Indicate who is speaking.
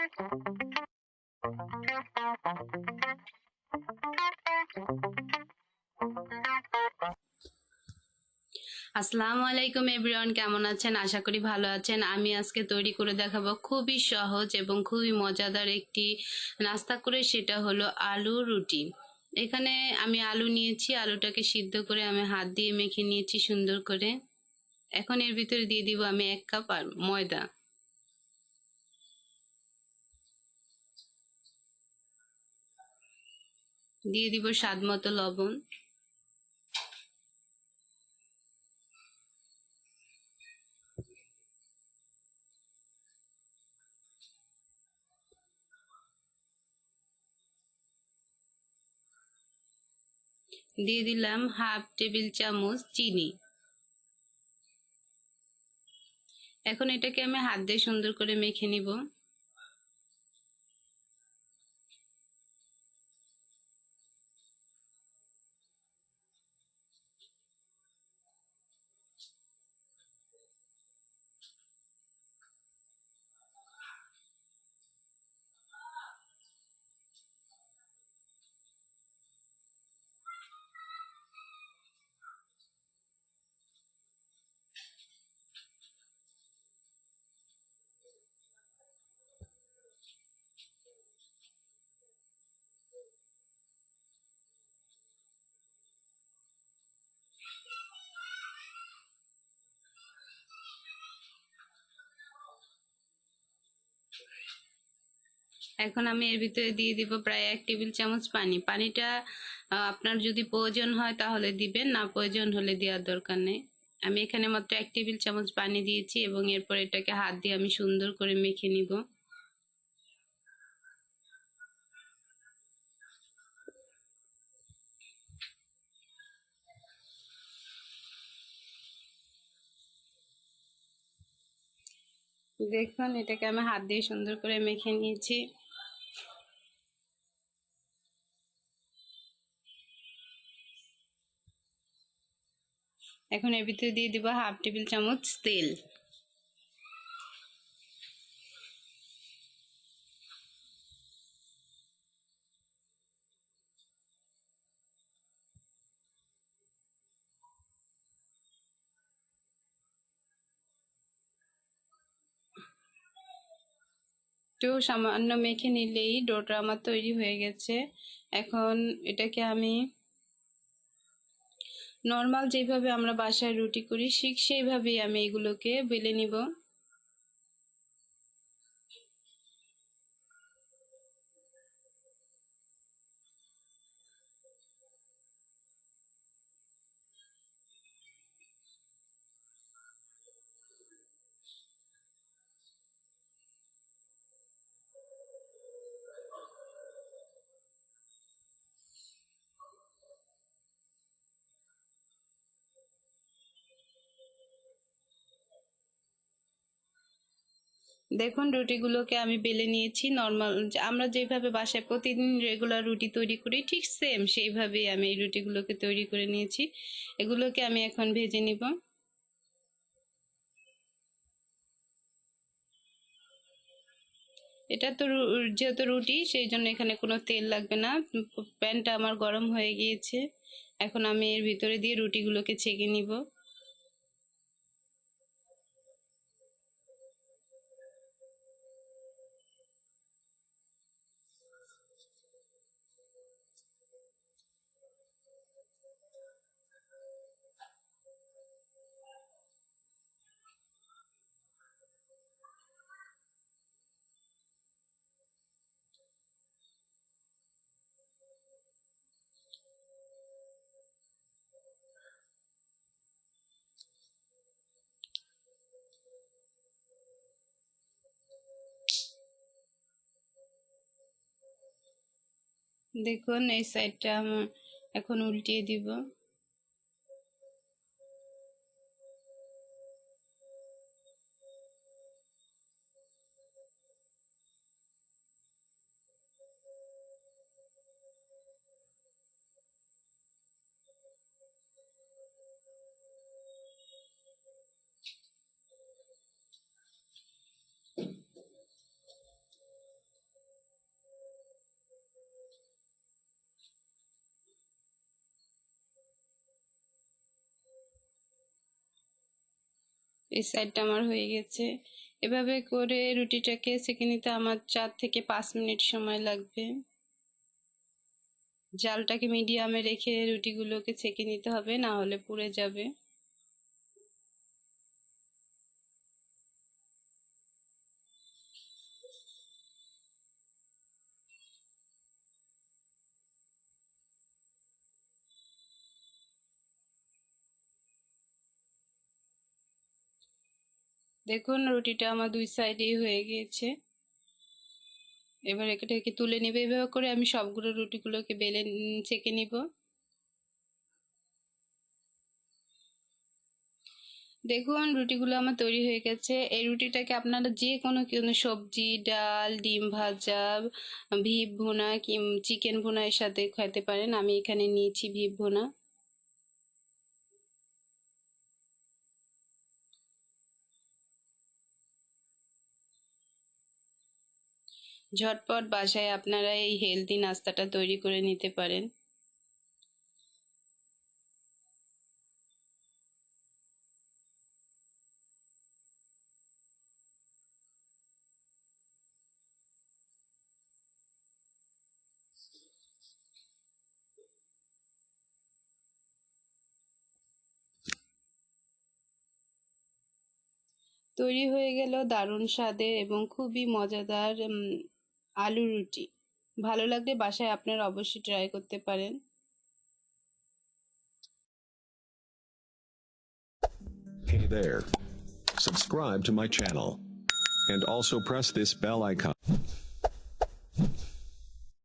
Speaker 1: আসসালামু আলাইকুম এভরিওয়ান, কেমন আছেন? আশা করি ভালো আছেন। আমি আজকে তৈরি করে দেখাবো খুবই সহজ এবং খুবই মজাদার একটি নাস্তা করে, সেটা হলো আলু রুটি। এখানে আমি আলু নিয়েছি, আলুটাকে সিদ্ধ করে আমি হাত দিয়ে মেখে নিয়েছি সুন্দর করে। এখন এর ভিতরে দিয়ে দিব আমি 1 কাপ ময়দা, দিয়ে দিব স্বাদ মতো লবণ, দিয়ে দিলাম হাফ টেবিল চামচ চিনি। এখন এটাকে আমি হাত দিয়ে সুন্দর করে মেখে নিব। এখন আমি এর ভিতরে দিয়ে দিব প্রায় 1 টেবিল চামচ পানি। পানিটা আপনার যদি প্রয়োজন হয় তাহলে দিবেন, না প্রয়োজন হলে দেওয়ার দরকার নেই। আমি এখানে মাত্র 1 টেবিল চামচ পানি দিয়েছি এবং এরপর এটাকে হাত দিয়ে আমি সুন্দর করে মেখে নিব। দেখুন, এটাকে আমি হাত দিয়ে সুন্দর করে মেখে নিয়েছি। এখন এর ভিতরে দিয়ে দিব হাফ টেবিল চামচ তেল। একটু সামান্য মেখে নিলেই ডোটা আমার তৈরি হয়ে গেছে। এখন এটাকে আমি নর্মাল যেভাবে আমরা বাসায় রুটি করি ঠিক সেইভাবেই আমি এগুলোকে বেলে নিব। দেখুন, রুটিগুলোকে আমি বেলে নিয়েছি। নর্মাল আমরা যেভাবে বাসায় প্রতিদিন রেগুলার রুটি তৈরি করি ঠিক সেম সেইভাবেই আমি এই রুটিগুলোকে তৈরি করে নিয়েছি। এগুলোকে আমি এখন ভেজে নিব। এটা তো যেহেতু রুটি, সেই জন্য এখানে কোনো তেল লাগবে না। প্যানটা আমার গরম হয়ে গিয়েছে। এখন আমি এর ভিতরে দিয়ে রুটিগুলোকে ছেঁকে নিব। দেখুন, এই সাইডটা আমি এখন উল্টিয়ে দিব। এই সাইডটা আমার হয়ে গেছে। এভাবে করে রুটিটাকে সেঁকে নিতে আমার 4 থেকে 5 মিনিট সময় লাগবে। জালটাকে মিডিয়ামে রেখে রুটিগুলোকে সেঁকে নিতে হবে, না হলে পুড়ে যাবে। দেখুন রুটিটা আমার 2 সাইডেই হয়ে গিয়েছে। এবার এটাকে তুলে নেবে। এভাবে করে আমি সবগুলো রুটিগুলোকে বেলে সেঁকে নিব। দেখুন রুটিগুলো আমার তৈরি হয়ে গেছে। এই রুটিটাকে আপনারা যে কোনো সবজি, ডাল, ডিম ভাজা, ভিপ ভুনা, চিকেন ভুনা এর সাথে খেতে পারেন। আমি এখানে নিয়েছি ভিপ ভুনা। ঝটপট বাসায় আপনারা এই হেলদি নাস্তাটা তৈরি করে নিতে পারেন। তৈরি হয়ে গেল দারুণ স্বাদের এবং খুবই মজাদার আলু রুটি। ভালো লাগলে বাসায় আপনারা অবশ্যই ট্রাই করতে পারেন।
Speaker 2: Hey there. Subscribe to my channel. And also press this bell icon.